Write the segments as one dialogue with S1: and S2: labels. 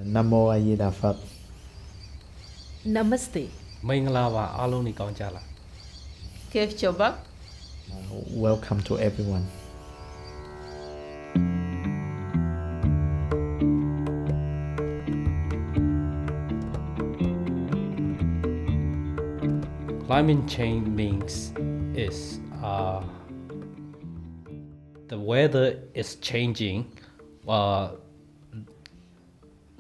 S1: Namo A Di Đà Phật.
S2: Namaste.
S3: Kef Chobak.
S1: Welcome to everyone.
S4: Climate change means the weather is changing,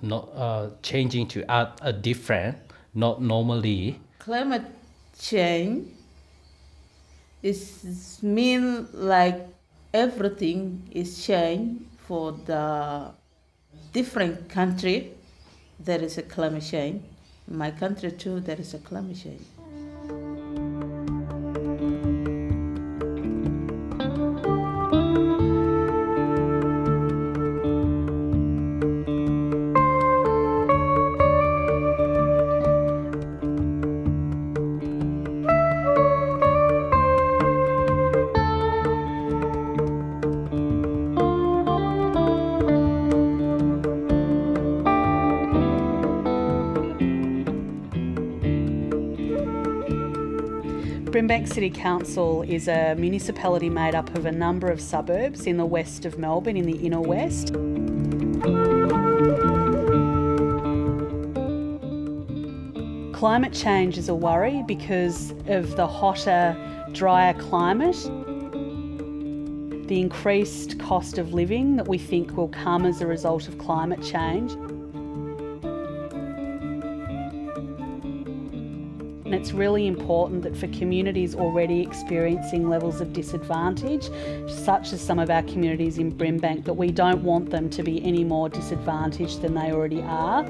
S4: not changing to a different, not normally.
S3: Climate change is mean like everything is changed for the different country. There is a climate change. In my country too, there is a climate change.
S2: Brimbank City Council is a municipality made up of a number of suburbs in the west of Melbourne, in the inner west. Climate change is a worry because of the hotter, drier climate, the increased cost of living that we think will come as a result of climate change. And it's really important that for communities already experiencing levels of disadvantage, such as some of our communities in Brimbank, that we don't want them to be any more disadvantaged than they already are.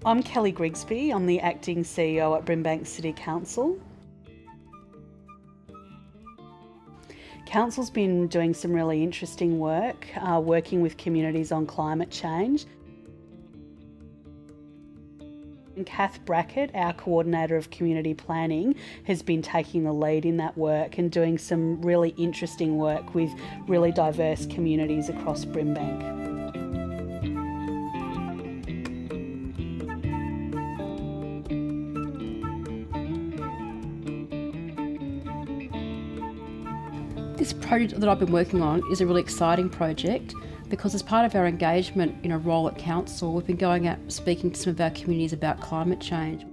S2: I'm Kelly Grigsby. I'm the Acting CEO at Brimbank City Council. Council's been doing some really interesting work, working with communities on climate change. And Kath Brackett, our Coordinator of Community Planning, has been taking the lead in that work and doing some really interesting work with really diverse communities across Brimbank.
S5: This project that I've been working on is a really exciting project because as part of our engagement in a role at Council, we've been going out speaking to some of our communities about climate change.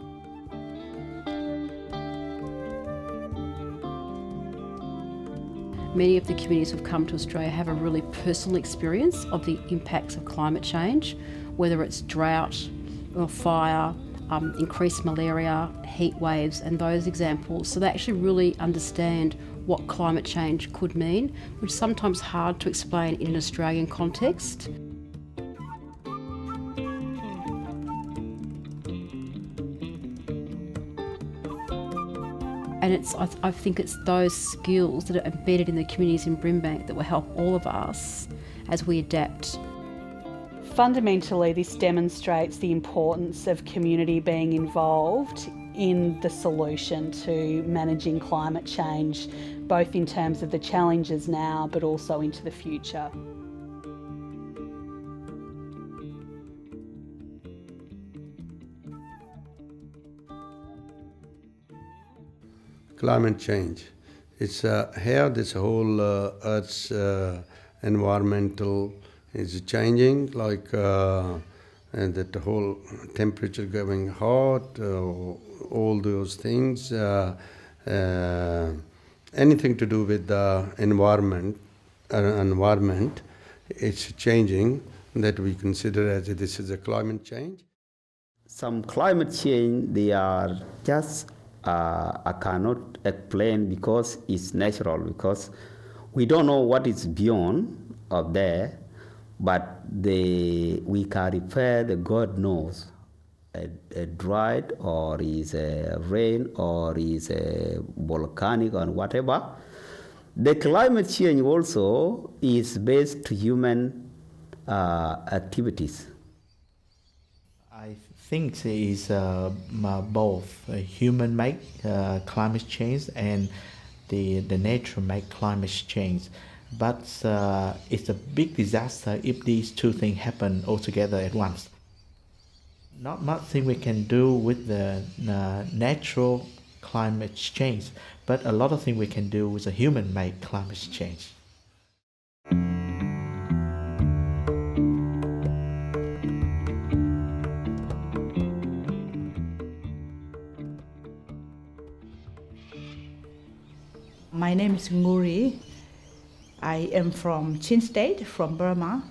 S5: Many of the communities who've come to Australia have a really personal experience of the impacts of climate change, whether it's drought or fire, increased malaria, heat waves and those examples. So they actually really understand what climate change could mean, which is sometimes hard to explain in an Australian context. And I think it's those skills that are embedded in the communities in Brimbank that will help all of us as we adapt.
S2: Fundamentally, this demonstrates the importance of community being involved in the solution to managing climate change, both in terms of the challenges now but also into the future.
S6: Climate change. It's here this whole Earth's environmental is changing, like and that the whole temperature going hot, all those things, anything to do with the environment, it's changing, that we consider as this is a climate change.
S7: Some climate change, they are just, I cannot explain because it's natural, because we don't know what is beyond of there, but we can refer the God knows. A drought or is a rain or is a volcanic or whatever. The climate change also is based to human activities.
S1: I think is both human-made climate change and the nature-made climate change. But it's a big disaster if these two things happen all together at once. Not much thing we can do with the natural climate change, but a lot of things we can do with the human-made climate change.
S3: My name is Nguri. I am from Chin State, from Burma.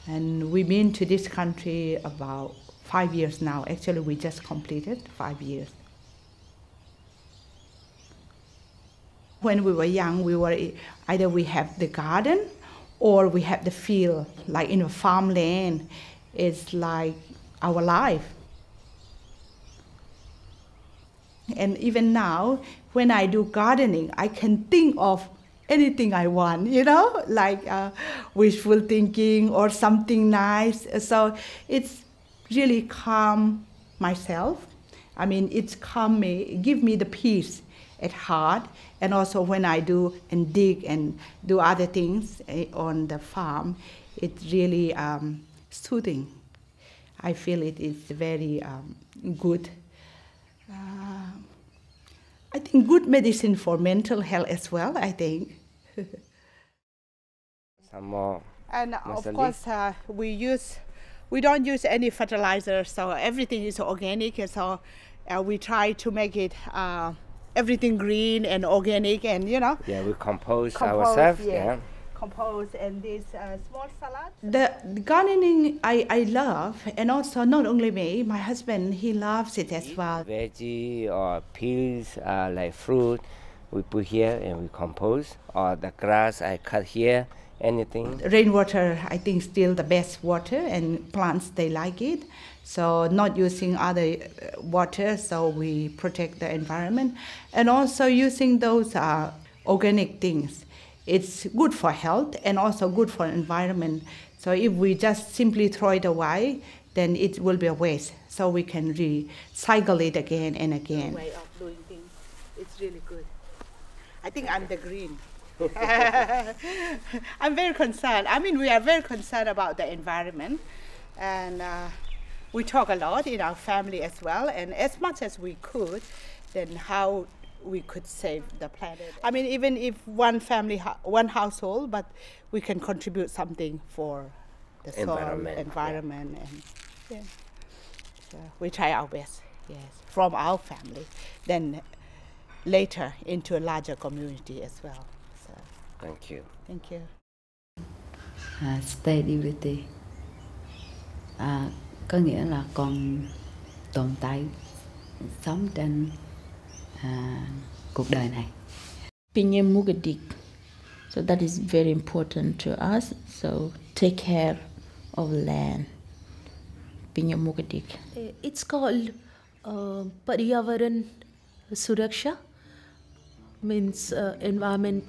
S3: And we've been to this country about 5 years now. Actually, we just completed 5 years. When we were young, either we have the garden or we have the field, like in a farmland. It's like our life. And even now, when I do gardening, I can think of anything I want, like wishful thinking or something nice. So it's really calm myself. I mean, it's calm me, give me the peace at heart. And also when I do and dig and do other things on the farm, it's really soothing. I feel it is very good. I think good medicine for mental health as well, I think.
S8: Some more.
S3: And of course, we don't use any fertilizer, so everything is organic. And so we try to make it everything green and organic, and
S8: Yeah, we compose ourselves. Yeah.
S3: Compost and this small salad. The gardening I love, and also not only me, my husband, he loves it as well.
S8: Veggie or peels, like fruit, we put here and we compose. Or the grass I cut here, anything.
S3: Rainwater, I think, still the best water, and plants, they like it. So not using other water, so we protect the environment. And also using those organic things. It's good for health and also good for environment. So if we just simply throw it away, then it will be a waste. So we can recycle it again and again. Way of doing things, it's really good. I think I'm the green. I'm very concerned. I mean, we are very concerned about the environment, and we talk a lot in our family as well. And as much as we could, then how we could save the planet. I mean, even if one family, one household, but we can contribute something for the soil, environment, and yeah. So we try our best, yes, from our family, then later into a larger community as well. So.
S8: Thank you.
S3: Thank you.
S9: Stability có nghĩa là còn tồn tại sống trên cuộc đời này.
S10: Pinyamugadik. So that is very important to us. So take care of land. Pinyamugadik.
S11: It's called Paryavaran Suraksha. Means environment,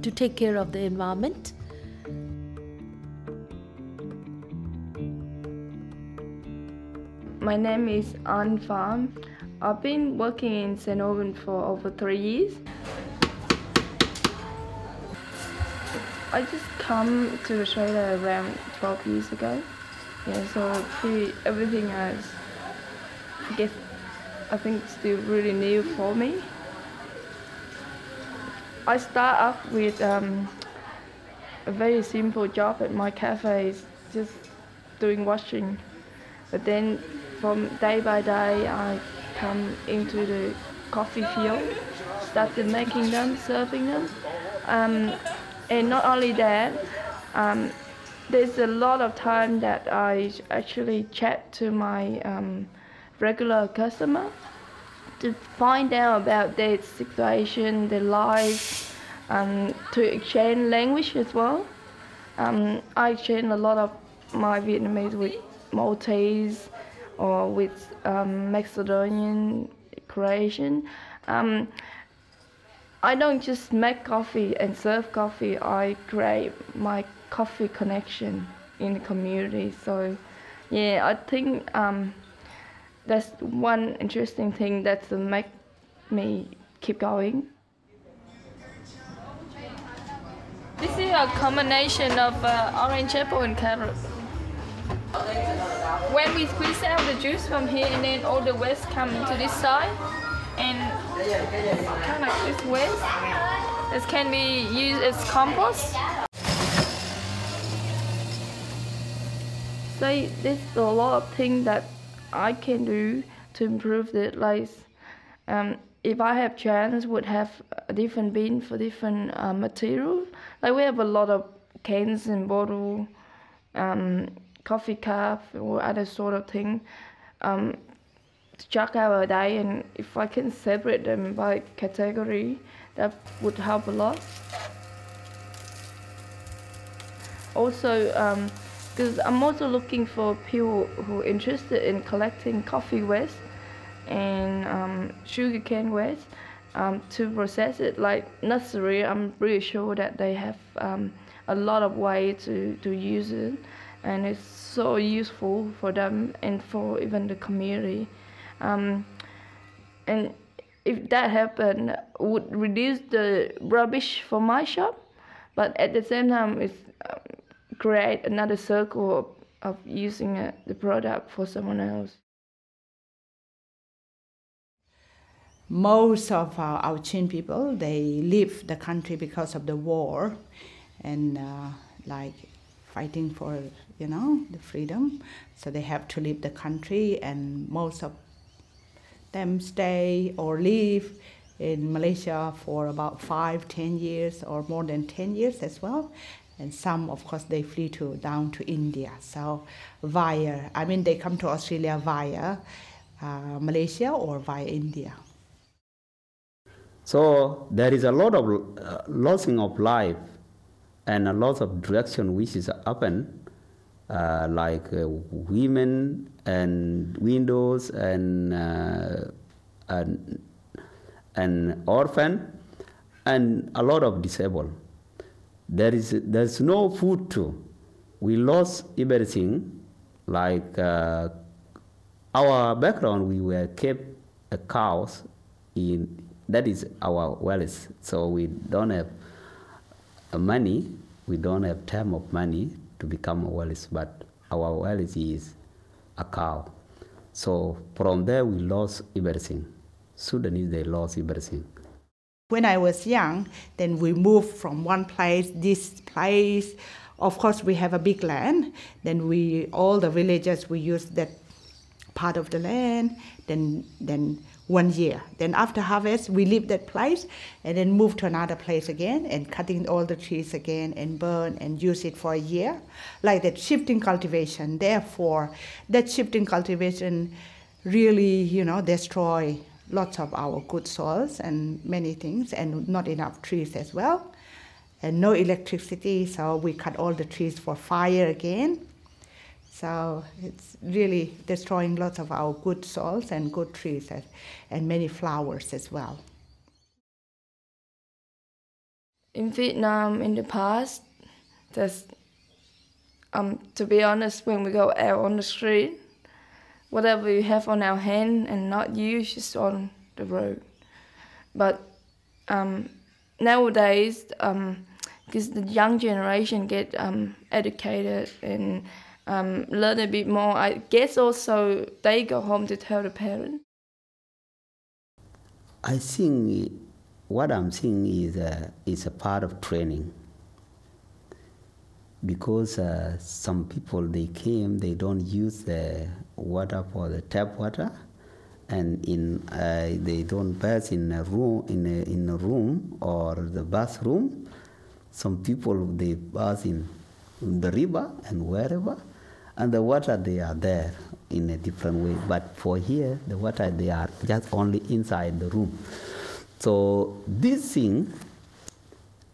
S11: to take care of the environment.
S12: My name is Ann Pham. I've been working in St. Aubin for over 3 years. I just come to Australia around 12 years ago. Yeah, so everything I think still really new for me. I start off with a very simple job at my cafe, just doing washing. But then from day by day, I come into the coffee field, started making them, serving them. And not only that, there's a lot of time that I actually chat to my regular customer to find out about their situation, their life, to exchange language as well. I exchange a lot of my Vietnamese with Maltese or with Macedonian, Croatian. I don't just make coffee and serve coffee, I create my coffee connection in the community. So yeah, I think that's one interesting thing that make me keep going. This is a combination of orange apple and carrot. When we squeeze out the juice from here, and then all the waste come to this side, and kind of like this waste, this can be used as compost. So there's a lot of things that I can do to improve it. Like, if I have chance, would have a different bin for different material. Like we have a lot of cans and bottle, coffee cup or other sort of thing to chuck out a day, and if I can separate them by category, that would help a lot. Also, because I'm also looking for people who are interested in collecting coffee waste and sugarcane waste to process it. Like nursery, I'm pretty sure that they have a lot of ways to use it, and it's so useful for them and for even the community. And if that happened, would reduce the rubbish for my shop, but at the same time, it's create another circle of using the product for someone else.
S13: Most of our Chin people, they leave the country because of the war and like fighting for, you know, the freedom. So they have to leave the country, and most of them stay or live in Malaysia for about 5-10 years or more than 10 years as well. And some, of course, they flee down to India. So they come to Australia via Malaysia or via India.
S7: So there is a lot of losing of life and a lot of direction which is happen, like women and widows and orphan and a lot of disabled. There's no food too. We lost everything. Like our background, we were kept cows in. That is our wealth. So we don't have money. We don't have time of money to become a wealth. But our wealth is a cow. So from there we lost everything. Sudanese, they lost everything.
S13: When I was young, then we moved from one place, this place. Of course, we have a big land. Then all the villagers, we use that part of the land. Then 1 year. Then after harvest, we leave that place and then move to another place again and cutting all the trees again and burn and use it for a year. Like that shifting cultivation. Therefore, that shifting cultivation really, destroy lots of our good soils and many things, and not enough trees as well. And no electricity, so we cut all the trees for fire again. So it's really destroying lots of our good soils and good trees and many flowers as well.
S12: In Vietnam, in the past, there's, to be honest, when we go out on the street, whatever we have on our hand and not used is on the road. But nowadays, because the young generation get educated and learn a bit more, I guess also they go home to tell the parents.
S7: I think what I'm seeing is a part of training. Because some people, they came, they don't use the water for the tap water, and they don't bath in a room or the bathroom. Some people, they bath in the river and wherever, and the water, they are there in a different way. But for here, the water, they are just only inside the room. So this thing,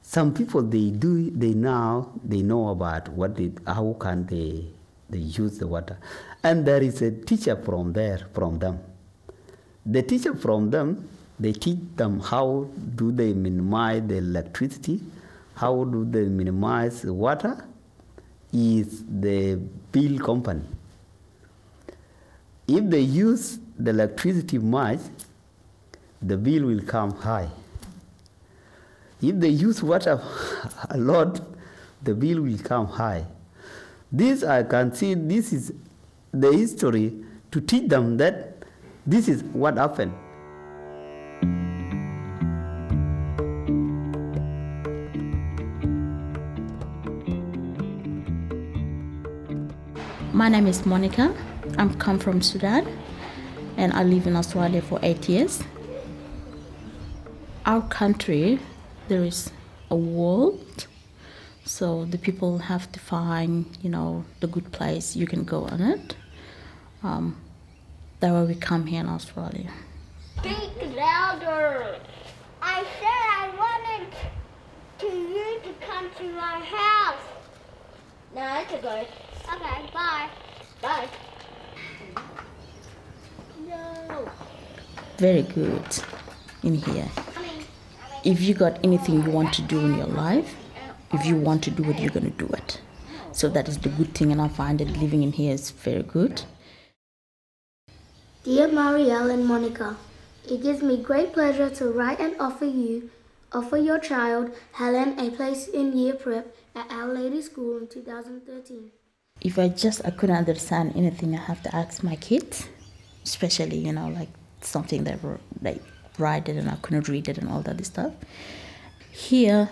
S7: some people, they know about how can they use the water. And there is a teacher from them. The teacher from them, they teach them how do they minimize the electricity, how do they minimize the water, is the bill company. If they use the electricity much, the bill will come high. If they use water a lot, the bill will come high. This I can see, this is the history to teach them that this is what happened.
S10: My name is Monica. I'm come from Sudan and I live in Australia for 8 years. Our country, there is a world, so the people have to find, the good place you can go on it. That's why we come here in Australia.
S14: Speak louder. I said I wanted you to come to my house. No, that's a good. Okay, bye. Bye. No.
S10: Very good in here. If you got anything you want to do in your life, if you want to do it, you're going to do it. So that is the good thing, and I find that living in here is very good.
S14: Dear Marielle and Monica, it gives me great pleasure to write and offer your child, Helen, a place in year prep at Our Lady School in 2013.
S10: If I couldn't understand anything, I have to ask my kids, especially, like something that they write it and I couldn't read it and all that stuff. Here,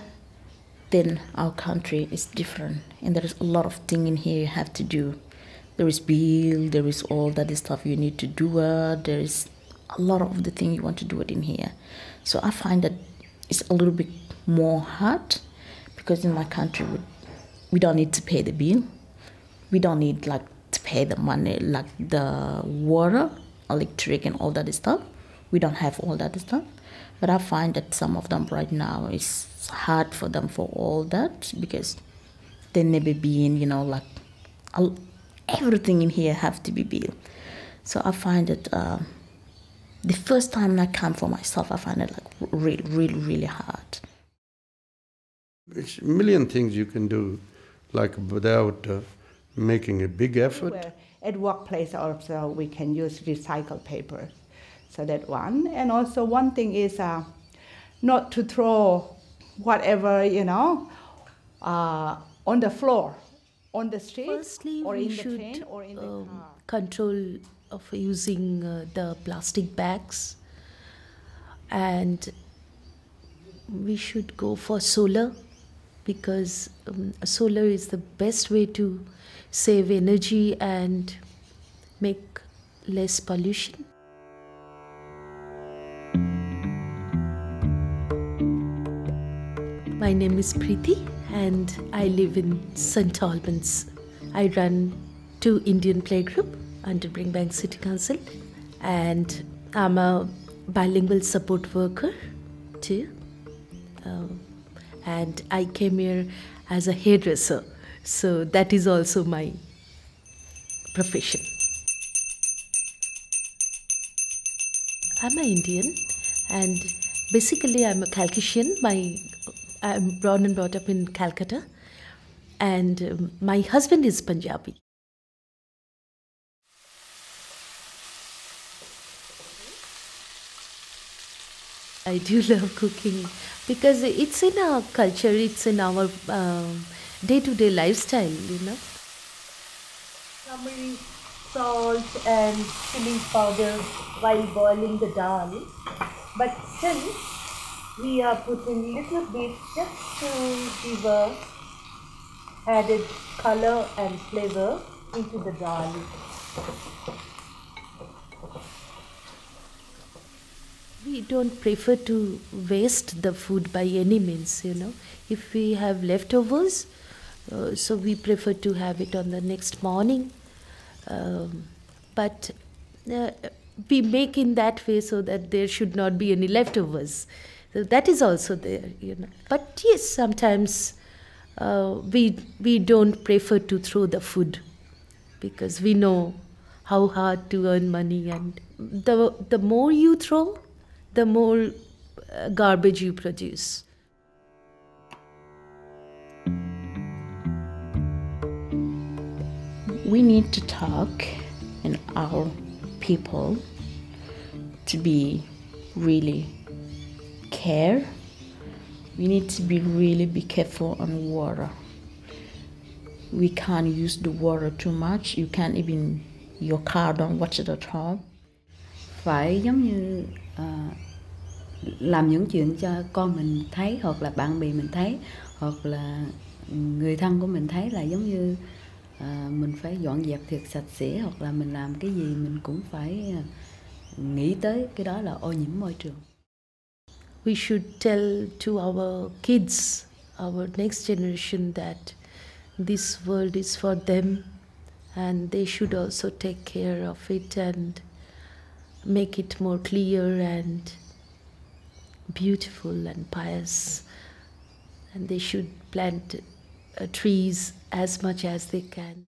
S10: then our country is different and there is a lot of things in here you have to do. There is bill, there is all that stuff you need to do it, there is a lot of the things you want to do it in here. So I find that it's a little bit more hard because in my country we don't need to pay the bill. We don't need to pay the money like the water, electric and all that stuff. We don't have all that stuff. But I find that some of them right now is hard for them for all that because they never been, everything in here have to be built. So I find that the first time I come for myself, I find it really, really, really hard.
S6: It's a million things you can do, without making a big effort.
S13: At workplace also we can use recycled paper. So that one. And also one thing is not to throw whatever, on the floor, on the street,
S11: Firstly,
S13: or
S11: we
S13: in
S11: should
S13: the train, or in the car.
S11: control of using the plastic bags, and we should go for solar because solar is the best way to save energy and make less pollution. My name is Preeti and I live in St. Albans. I run 2 Indian playgroup under Brimbank City Council and I'm a bilingual support worker too. And I came here as a hairdresser, so that is also my profession. I'm an Indian and basically I'm a Calcasian. I'm born and brought up in Calcutta and my husband is Punjabi. I do love cooking because it's in our culture, it's in our day-to-day lifestyle, Turmeric, salt and chili powder while boiling the dal, but still we are putting little bit just to give a added color and flavor into the dal. We don't prefer to waste the food by any means, If we have leftovers, so we prefer to have it on the next morning. But we make in that way so that there should not be any leftovers. So that is also there, But yes, sometimes we don't prefer to throw the food because we know how hard to earn money, and the more you throw, the more garbage you produce.
S10: We need to talk in our people to be really care. We need to be careful on water. We can't use the water too much. You can't even, your car don't watch it at all.
S9: Phải giống như làm những chuyện cho con mình thấy, hoặc là bạn bè mình thấy, hoặc là người thân của mình thấy, là giống như mình phải dọn dẹp thiệt sạch sẽ, hoặc là mình làm cái gì mình cũng phải nghĩ tới cái đó là ô nhiễm môi trường.
S11: We should tell to our kids, our next generation, that this world is for them and they should also take care of it and make it more clear and beautiful and pious. And they should plant trees as much as they can.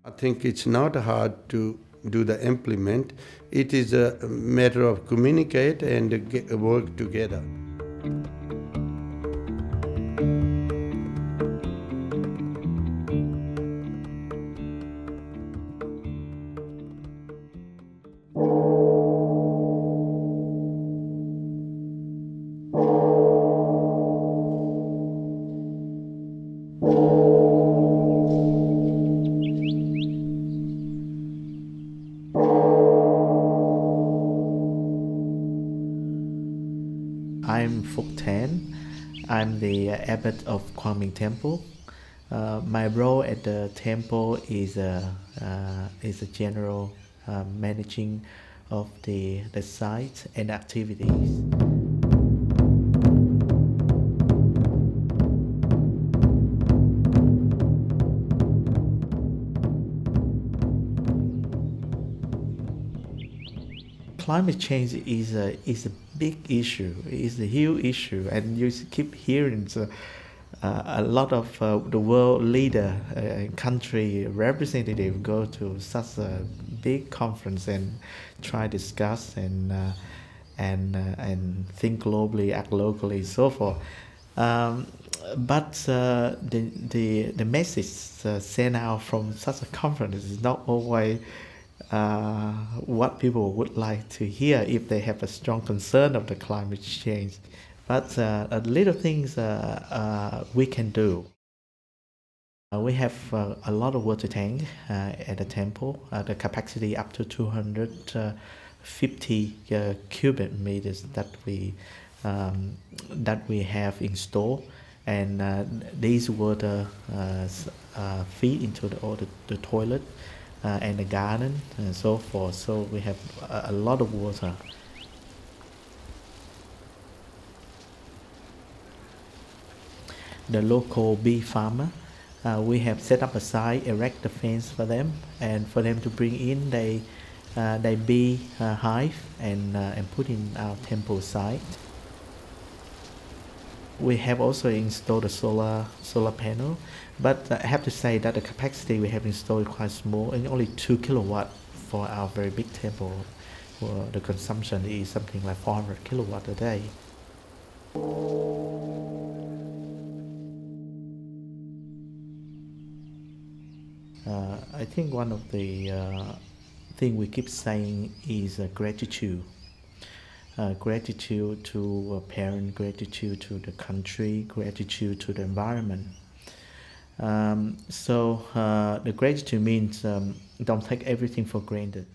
S6: I think it's not hard to do the implement. It is a matter of communicate and work together.
S1: I'm Phúc Tan. I'm the abbot of Quang Minh Temple. My role at the temple is a general managing of the site and activities. Climate change is a big issue. It's a huge issue, and you keep hearing a lot of the world leader, country representative go to such a big conference and try to discuss and think globally, act locally, so forth. But the message sent out from such a conference is not always what people would like to hear if they have a strong concern of the climate change. But little things we can do. We have a lot of water tank at the temple. The capacity up to 250 cubic meters that we have installed, and these water feed into the toilet and the garden and so forth. So we have a lot of water. The local bee farmer, we have set up a site, erect the fence for them, and for them to bring in they bee hive and put in our temple site. We have also installed a solar panel, but I have to say that the capacity we have installed is quite small, and only 2 kilowatt for our very big temple. The consumption is something like 400 kilowatt a day. I think one of the thing we keep saying is gratitude. Gratitude to a parent, gratitude to the country, gratitude to the environment. So the gratitude means don't take everything for granted.